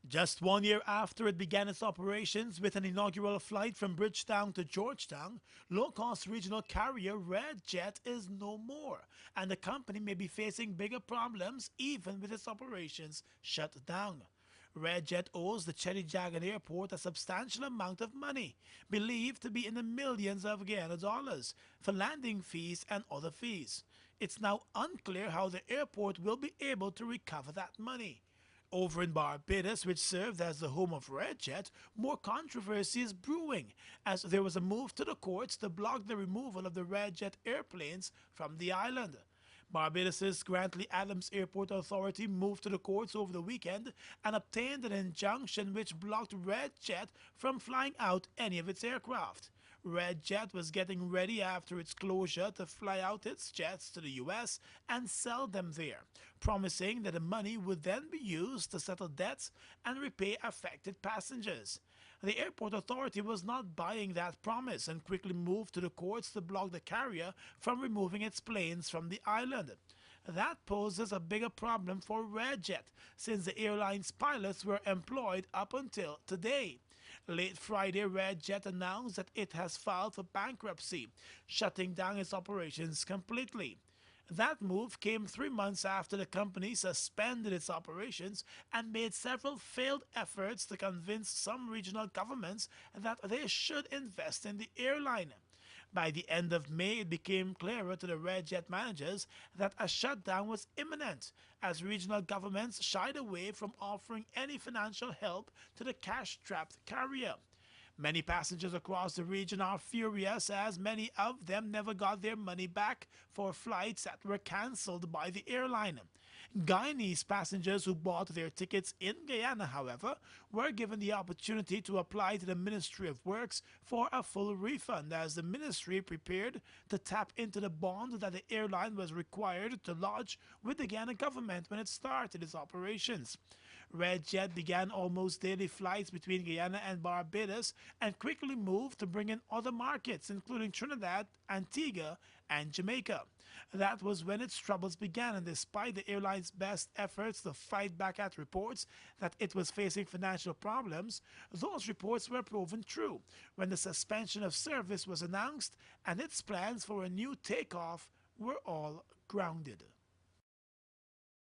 Just 1 year after it began its operations with an inaugural flight from Bridgetown to Georgetown, low-cost regional carrier Redjet is no more, and the company may be facing bigger problems even with its operations shut down. Redjet owes the Chedijagan Airport a substantial amount of money, believed to be in the millions of Guyana dollars, for landing fees and other fees. It's now unclear how the airport will be able to recover that money. Over in Barbados, which served as the home of Redjet, more controversy is brewing, as there was a move to the courts to block the removal of the Redjet airplanes from the island. Barbados' Grantley Adams Airport Authority moved to the courts over the weekend and obtained an injunction which blocked Redjet from flying out any of its aircraft. Redjet was getting ready after its closure to fly out its jets to the US and sell them there, promising that the money would then be used to settle debts and repay affected passengers. The airport authority was not buying that promise and quickly moved to the courts to block the carrier from removing its planes from the island. That poses a bigger problem for Redjet, since the airline's pilots were employed up until today. Late Friday, Redjet announced that it has filed for bankruptcy, shutting down its operations completely. That move came 3 months after the company suspended its operations and made several failed efforts to convince some regional governments that they should invest in the airline. By the end of May, it became clearer to the Redjet managers that a shutdown was imminent, as regional governments shied away from offering any financial help to the cash-strapped carrier. Many passengers across the region are furious, as many of them never got their money back for flights that were cancelled by the airline. Guyanese passengers who bought their tickets in Guyana, however, were given the opportunity to apply to the Ministry of Works for a full refund, as the ministry prepared to tap into the bond that the airline was required to lodge with the Guyana government when it started its operations. Redjet began almost daily flights between Guyana and Barbados and quickly moved to bring in other markets, including Trinidad, Antigua, and Jamaica. That was when its troubles began, and despite the airline's best efforts to fight back at reports that it was facing financial problems, those reports were proven true when the suspension of service was announced and its plans for a new takeoff were all grounded.